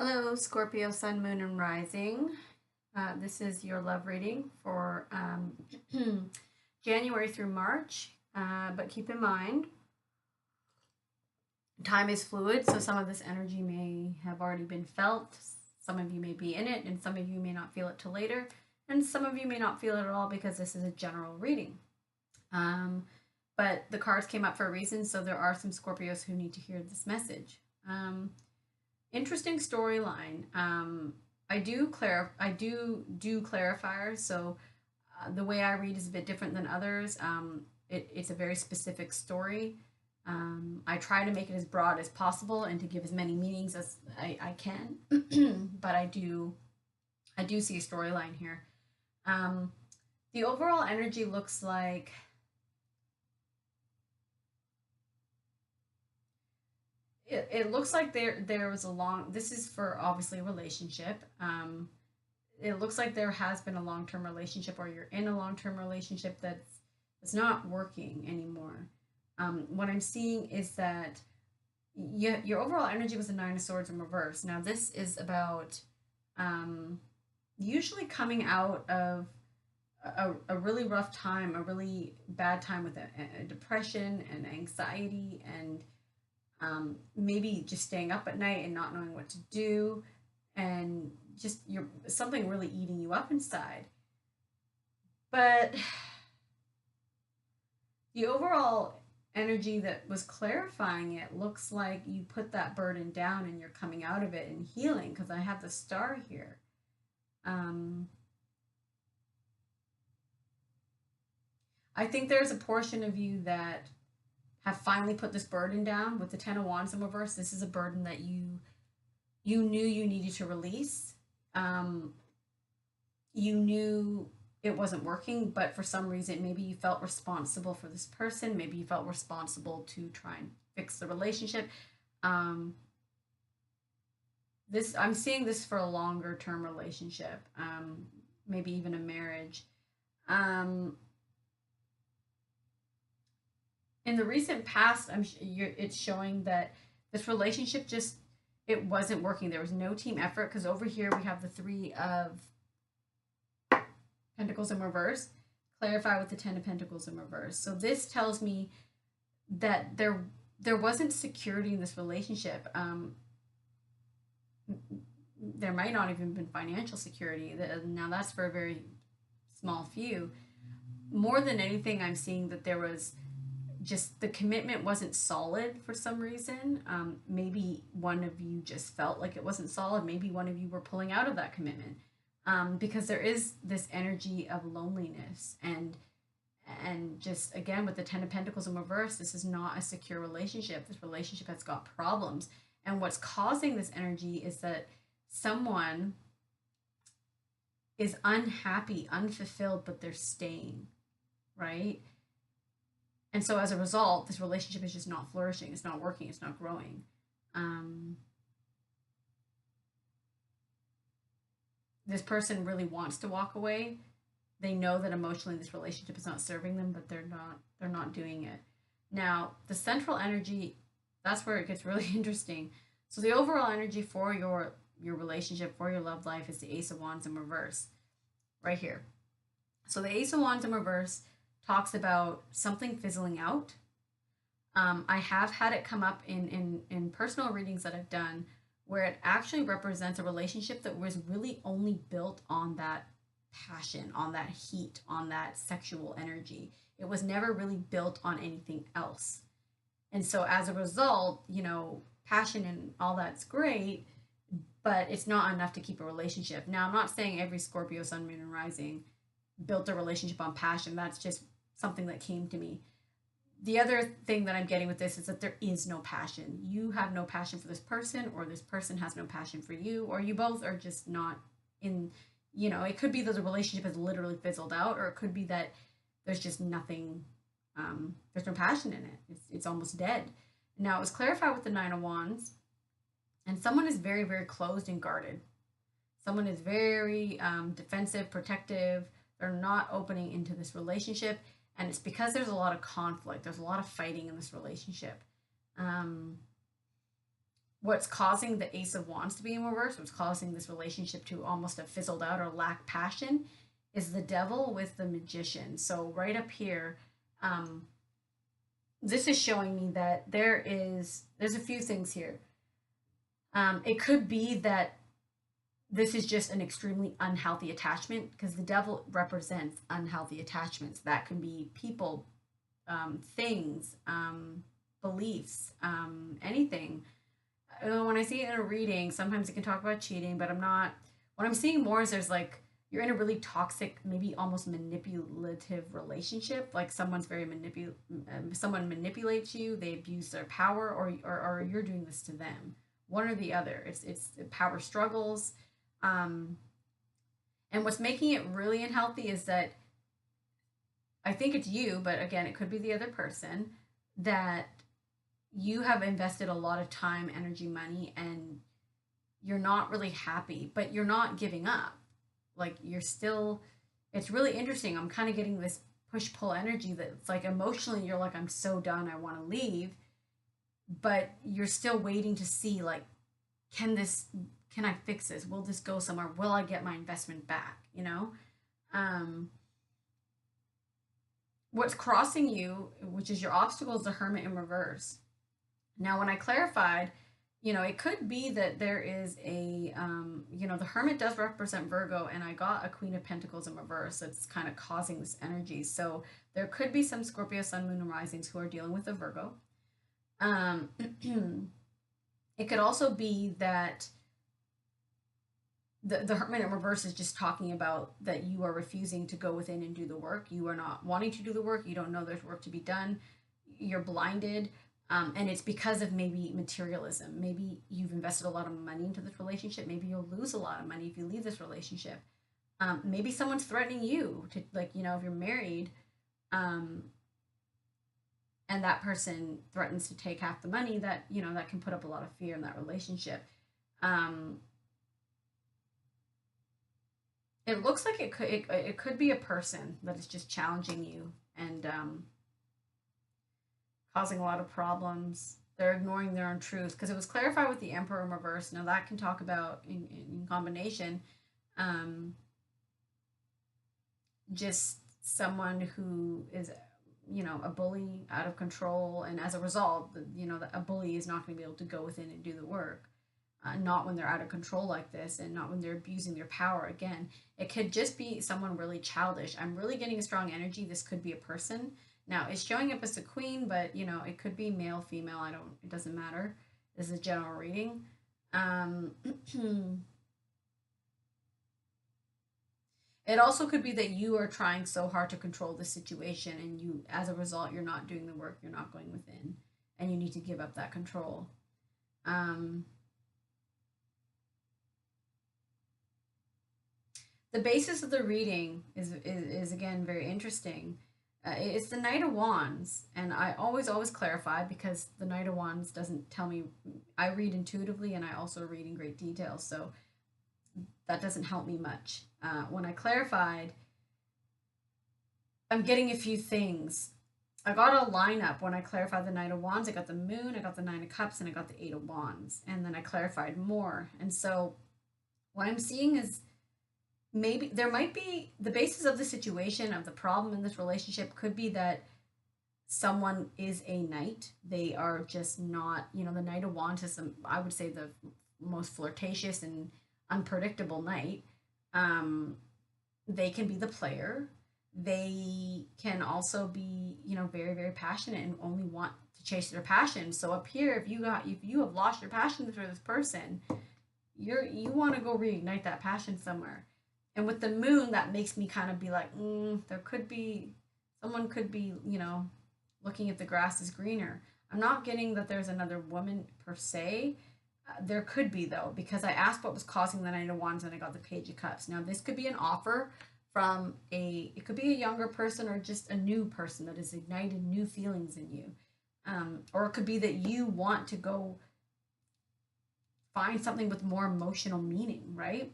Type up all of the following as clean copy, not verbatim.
Hello, Scorpio, Sun, Moon, and Rising. This is your love reading for January through March. But keep in mind, time is fluid, so some of this energy may have already been felt. Some of you may be in it, and some of you may not feel it till later. And some of you may not feel it at all because this is a general reading. But the cards came up for a reason, so there are some Scorpios who need to hear this message. Interesting storyline. I do clarifiers, so the way I read is a bit different than others. It's a very specific story. I try to make it as broad as possible and to give as many meanings as I can, but I do see a storyline here. The overall energy looks like it looks like there was a long, this is for obviously a relationship. It looks like there has been a long-term relationship, or you're in a long-term relationship that's not working anymore. What I'm seeing is that your overall energy was the Nine of Swords in reverse. Now this is about usually coming out of a really rough time, a really bad time with a depression and anxiety, and maybe just staying up at night and not knowing what to do, and just you're something really eating you up inside. But the overall energy that was clarifying it looks like you put that burden down and you're coming out of it and healing, because I have the star here. I think there's a portion of you that have finally put this burden down with the Ten of Wands in reverse. This is a burden that you knew you needed to release. You knew it wasn't working, but for some reason, maybe you felt responsible for this person. Maybe you felt responsible to try and fix the relationship. I'm seeing this for a longer term relationship, maybe even a marriage. In the recent past, it's showing that this relationship it wasn't working. There was no team effort, because over here we have the Three of Pentacles in reverse. Clarify with the Ten of Pentacles in reverse. So this tells me that there wasn't security in this relationship. There might not even been financial security. Now that's for a very small few. More than anything, I'm seeing that there was just the commitment wasn't solid for some reason. Maybe one of you just felt like it wasn't solid. Maybe one of you were pulling out of that commitment, because there is this energy of loneliness, and just again with the Ten of Pentacles in reverse, this is not a secure relationship. This relationship has got problems, and what's causing this energy is that someone is unhappy, unfulfilled, but they're staying, right? And so as a result, this relationship is just not flourishing. It's not working. It's not growing. This person really wants to walk away. They know that emotionally this relationship is not serving them, but they're not doing it. Now, the central energy, that's where it gets really interesting. So the overall energy for your relationship, for your love life, is the Ace of Wands in reverse, right here. So the Ace of Wands in reverse talks about something fizzling out. I have had it come up in personal readings that I've done, where it actually represents a relationship that was really only built on that passion, on that heat, on that sexual energy. It was never really built on anything else. And so as a result, passion and all that's great, but it's not enough to keep a relationship. Now, I'm not saying every Scorpio, Sun, Moon, and Rising built a relationship on passion. That's just something that came to me. The other thing that I'm getting with this is that there is no passion. You have no passion for this person, or this person has no passion for you, or you both are just not in, it could be that the relationship has literally fizzled out, or it could be that there's just nothing, there's no passion in it. It's almost dead. Now, it was clarified with the Nine of Wands, and someone is very, very closed and guarded. Someone is very defensive, protective. They're not opening into this relationship. And it's because there's a lot of conflict. There's a lot of fighting in this relationship. what's causing the Ace of Wands to be in reverse, what's causing this relationship to almost have fizzled out or lack passion, is the Devil with the Magician. So right up here, this is showing me that there's a few things here. It could be that this is just an extremely unhealthy attachment, because the Devil represents unhealthy attachments. That can be people, things, beliefs, anything. When I see it in a reading, sometimes it can talk about cheating, but I'm not. What I'm seeing more is there's like you're in a really toxic, maybe almost manipulative relationship. Like someone manipulates you, they abuse their power, or you're doing this to them. One or the other. It's power struggles. And what's making it really unhealthy is that I think it's you, but again, it could be the other person, that you have invested a lot of time, energy, money, and you're not really happy, but you're not giving up. Like you're still, it's really interesting. I'm kind of getting this push pull energy that it's like emotionally you're like, I'm so done, I want to leave, but you're still waiting to see like, can this, can I fix this? Will this go somewhere? Will I get my investment back? You know? What's crossing you, which is your obstacle, is the Hermit in reverse. Now, when I clarified, it could be that there is the Hermit does represent Virgo, and I got a Queen of Pentacles in reverse. That's kind of causing this energy. So there could be some Scorpio, Sun, Moon, and Risings who are dealing with a Virgo. It could also be that the Hermit in reverse is just talking about that you are refusing to go within and do the work. You are not wanting to do the work. You don't know there's work to be done. You're blinded. And it's because of maybe materialism. Maybe you've invested a lot of money into this relationship. Maybe you'll lose a lot of money if you leave this relationship. Maybe someone's threatening you to, like, if you're married, and that person threatens to take half the money, that, that can put up a lot of fear in that relationship. It looks like it could be a person that is just challenging you and causing a lot of problems. They're ignoring their own truth, because it was clarified with the Emperor in reverse. Now that can talk about in combination, just someone who is, a bully out of control, and as a result, a bully is not going to be able to go within and do the work. Not when they're out of control like this, and not when they're abusing their power. Again, it could just be someone really childish. I'm really getting a strong energy. This could be a person. Now, it's showing up as a queen, but, it could be male, female. It doesn't matter. This is a general reading. It also could be that you are trying so hard to control the situation, and as a result, you're not doing the work, you're not going within, and you need to give up that control. The basis of the reading is again very interesting. It's the Knight of Wands, and I always clarify, because the Knight of Wands doesn't tell me. I read intuitively, and I also read in great detail, so that doesn't help me much. When I clarified, I'm getting a few things. I got a lineup when I clarified the Knight of Wands. I got the Moon, I got the Nine of Cups, and I got the Eight of Wands, and then I clarified more. And so what I'm seeing is, maybe there might be the basis of the situation, of the problem in this relationship, could be that someone is a knight. They are just not, the Knight of Wands is, I would say, the most flirtatious and unpredictable knight. They can be the player. They can also be, very, very passionate and only want to chase their passion. So up here, if you have lost your passion for this person, you want to go reignite that passion somewhere. And with the Moon, that makes me kind of be like, someone could be, looking if the grass is greener. I'm not getting that there's another woman per se. There could be, though, because I asked what was causing the Knight of Wands, and I got the Page of Cups. Now, this could be an offer from it could be a younger person, or just a new person that has ignited new feelings in you. Or it could be that you want to go find something with more emotional meaning, right?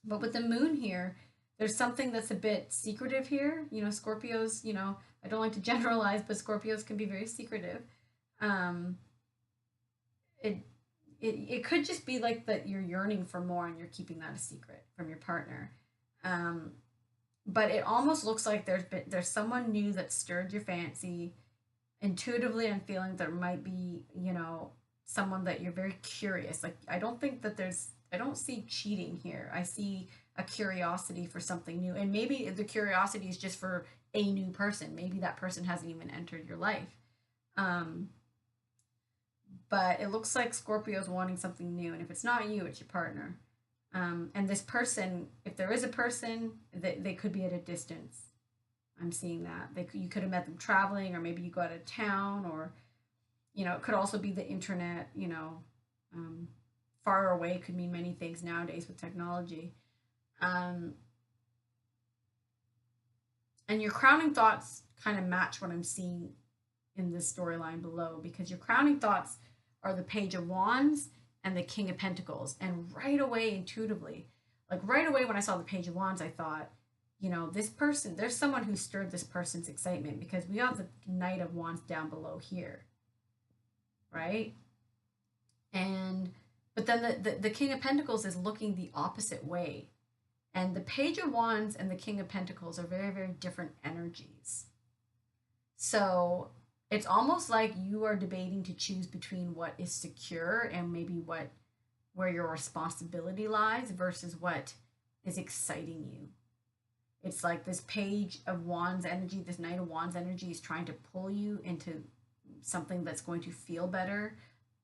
But with the Moon here, there's something that's a bit secretive here. Scorpios, I don't like to it could just be like that you're yearning for more and you're keeping that a secret from your partner. Um, but it almost looks like there's someone new that stirred your fancy. Intuitively, I'm feeling there might be, someone that you're very curious. Like, I don't see cheating here. I see a curiosity for something new. And maybe the curiosity is just for a new person. Maybe that person hasn't even entered your life. Um, but it looks like Scorpio's wanting something new. And if it's not you, it's your partner. And this person, if there is a person, they could be at a distance. I'm seeing that. You could have met them traveling, or maybe you go out of town, or, it could also be the internet, um, far away could mean many things nowadays with technology. Um, and your crowning thoughts kind of match what I'm seeing in this storyline below, because your crowning thoughts are the Page of Wands and the King of Pentacles. And right away, intuitively, like right away when I saw the Page of Wands, I thought, this person, there's someone who stirred this person's excitement, because we have the Knight of Wands down below here, right? And but then the King of Pentacles is looking the opposite way. And the Page of Wands and the King of Pentacles are very, very different energies. So it's almost like you are debating to choose between what is secure and maybe where your responsibility lies versus what is exciting you. It's like this Page of Wands energy, this Knight of Wands energy is trying to pull you into something that's going to feel better,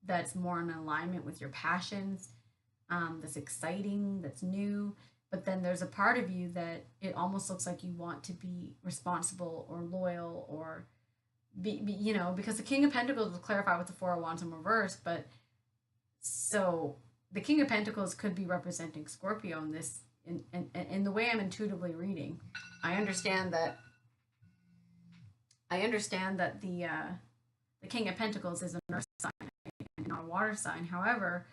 that's more in alignment with your passions, that's exciting, that's new. But then there's a part of you that it almost looks like you want to be responsible or loyal, or because the King of Pentacles will clarify with the Four of Wands in reverse. But so the King of Pentacles could be representing Scorpio in this. In the way I'm intuitively reading, I understand that the King of Pentacles is an earth sign and not a water sign. However,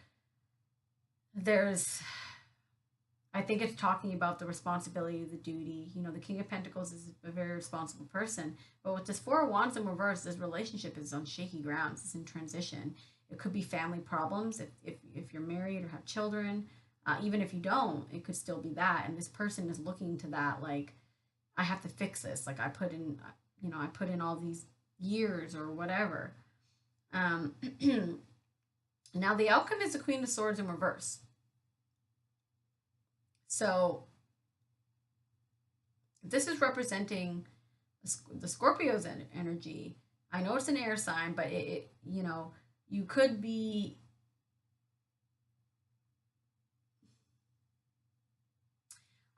I think it's talking about the responsibility, the duty. The King of Pentacles is a very responsible person. But with this Four of Wands in reverse, this relationship is on shaky grounds. It's in transition. It could be family problems if you're married or have children. Even if you don't, it could still be that. And this person is looking to that, like, I have to fix this. Like, I put in all these years or whatever. Now the outcome is the Queen of Swords in reverse. So this is representing the Scorpio's energy. I know it's an air sign, but you could be.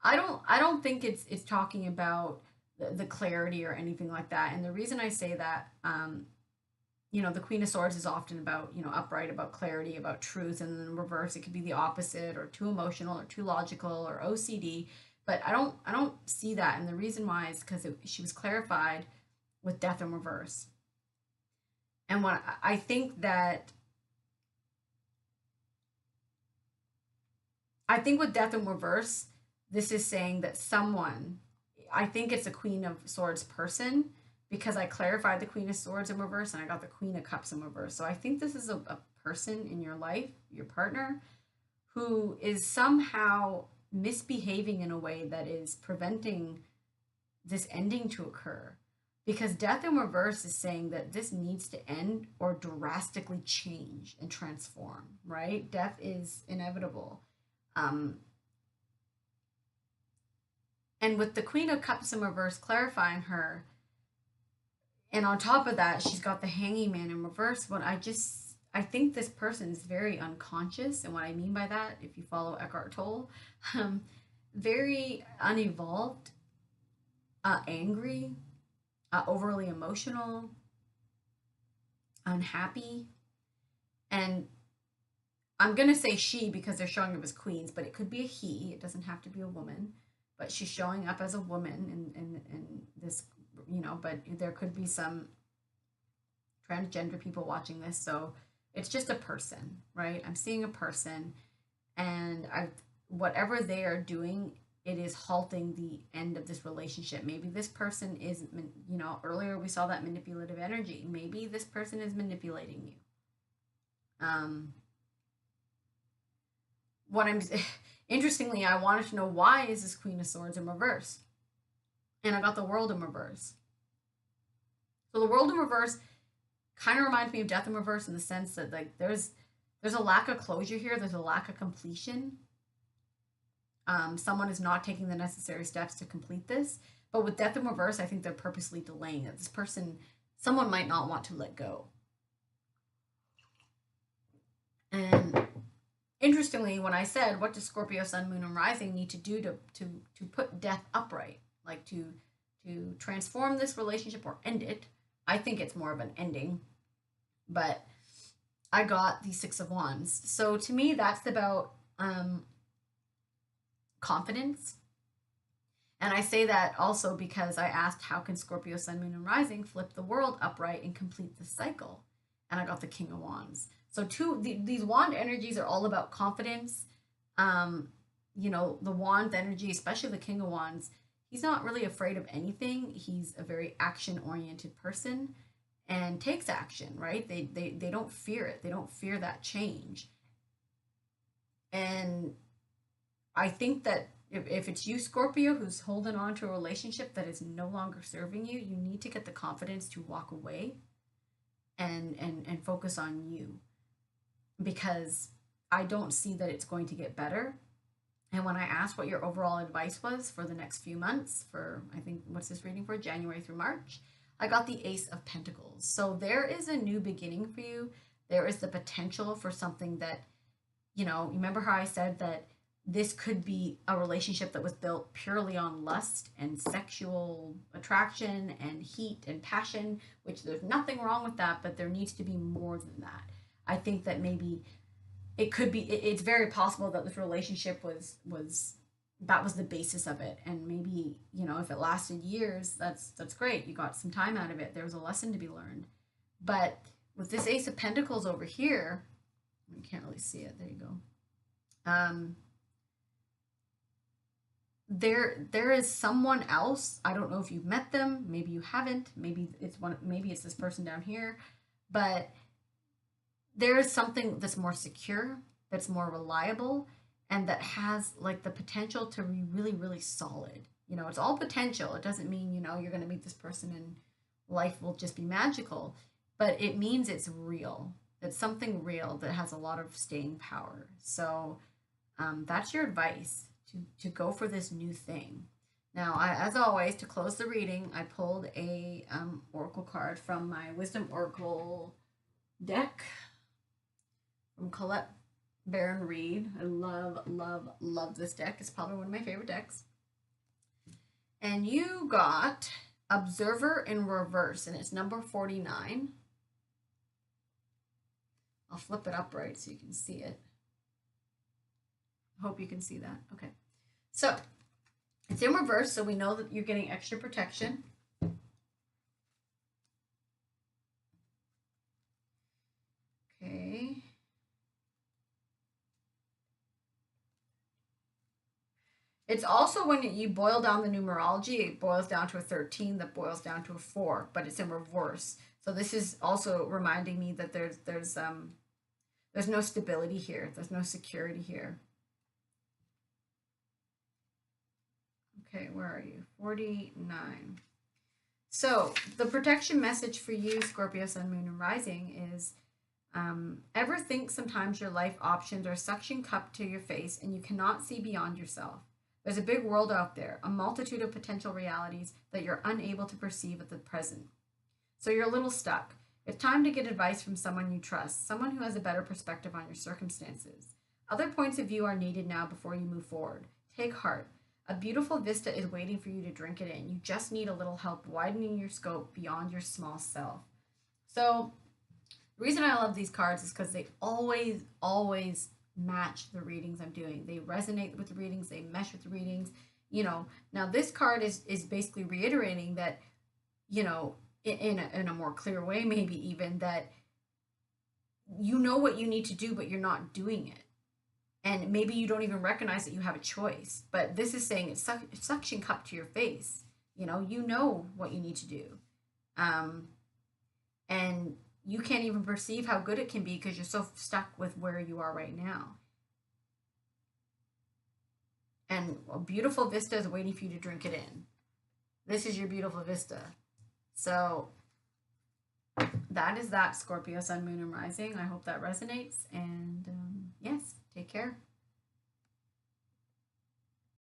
I don't think it's talking about the clarity or anything like that. And the reason I say that, the Queen of Swords is often about, upright, about clarity, about truth, and then in reverse it could be the opposite, or too emotional or too logical or OCD. But I don't see that, and the reason why is because she was clarified with Death in reverse. And what I think with Death in reverse, this is saying that I think it's a Queen of Swords person, because I clarified the Queen of Swords in reverse and I got the Queen of Cups in reverse. So I think this is a person in your life, your partner, who is somehow misbehaving in a way that is preventing this ending to occur. Because Death in reverse is saying that this needs to end or drastically change and transform, right? Death is inevitable. And with the Queen of Cups in reverse clarifying her, and on top of that, she's got the Hanging Man in reverse. I think this person is very unconscious. And what I mean by that, if you follow Eckhart Tolle, very unevolved, angry, overly emotional, unhappy. And I'm going to say she because they're showing up as queens, but it could be a he. It doesn't have to be a woman. But she's showing up as a woman in this, but there could be some transgender people watching this. So it's just a person, right? I'm seeing a person, and whatever they are doing, it is halting the end of this relationship. Maybe this person is, earlier we saw that manipulative energy. Maybe this person is manipulating you. what I'm interestingly, I wanted to know why is this Queen of Swords in reverse, and I got the World in reverse. So the World in reverse kind of reminds me of Death in reverse in the sense that like there's a lack of closure here. There's a lack of completion. Someone is not taking the necessary steps to complete this. But with Death in reverse, I think they're purposely delaying it. This person, someone might not want to let go. And interestingly, when I said, what does Scorpio, Sun, Moon, and Rising need to do to put death upright, like to transform this relationship or end it, I think it's more of an ending. But I got the Six of Wands. So to me, that's about confidence. And I say that also because I asked, how can Scorpio, Sun, Moon, and Rising flip the world upright and complete the cycle? And I got the King of Wands. So these wand energies are all about confidence. You know, the wand energy, especially the King of Wands, he's not really afraid of anything. He's a very action-oriented person and takes action, right? They don't fear it. They don't fear that change. And I think that if it's you, Scorpio, who's holding on to a relationship that is no longer serving you, you need to get the confidence to walk away and focus on you, because I don't see that it's going to get better. And when I asked what your overall advice was for the next few months, for I think, what's this reading for? January through March, I got the Ace of Pentacles. So there is a new beginning for you. There is the potential for something that, you know, remember how I said that this could be a relationship that was built purely on lust and sexual attraction and heat and passion, which there's nothing wrong with that, but there needs to be more than that. I think that maybe it could be, it's very possible that this relationship was that was the basis of it. And maybe, you know, if it lasted years, that's great. You got some time out of it. There was a lesson to be learned. But with this Ace of Pentacles over here, you can't really see it. There you go. There is someone else. I don't know if you've met them. Maybe you haven't. Maybe it's this person down here. But there is something that's more secure, that's more reliable, and that has like the potential to be really, really solid. You know, it's all potential. It doesn't mean, you know, you're going to meet this person and life will just be magical, but it means it's real. It's something real that has a lot of staying power. So that's your advice, to go for this new thing. Now, as always, to close the reading, I pulled a oracle card from my Wisdom Oracle deck from Colette Baron Reed. I love, love, love this deck. It's probably one of my favorite decks. And you got Observer in reverse, and it's number 49. I'll flip it upright so you can see it. Hope you can see that. Okay. So it's in reverse, so we know that you're getting extra protection. Okay. It's also, when you boil down the numerology, it boils down to a 13 that boils down to a 4, but it's in reverse. So this is also reminding me that there's no stability here. There's no security here. Okay, where are you? 49. So the protection message for you, Scorpio, Sun, Moon, and Rising is, ever think sometimes your life options are suction cupped to your face and you cannot see beyond yourself? There's a big world out there, a multitude of potential realities that you're unable to perceive at the present. So you're a little stuck. It's time to get advice from someone you trust, someone who has a better perspective on your circumstances. Other points of view are needed now before you move forward. Take heart. A beautiful vista is waiting for you to drink it in. You just need a little help widening your scope beyond your small self. So the reason I love these cards is because they always, always match the readings I'm doing. They resonate with the readings. They mesh with the readings. You know, now this card is basically reiterating that, you know, in a more clear way, maybe even, that you know what you need to do, but you're not doing it. And maybe you don't even recognize that you have a choice. But this is saying it's suction cup to your face. You know what you need to do. And you can't even perceive how good it can be because you're so stuck with where you are right now. And a beautiful vista is waiting for you to drink it in. This is your beautiful vista. So that is that, Scorpio, Sun, Moon, and Rising. I hope that resonates. And yes, take care.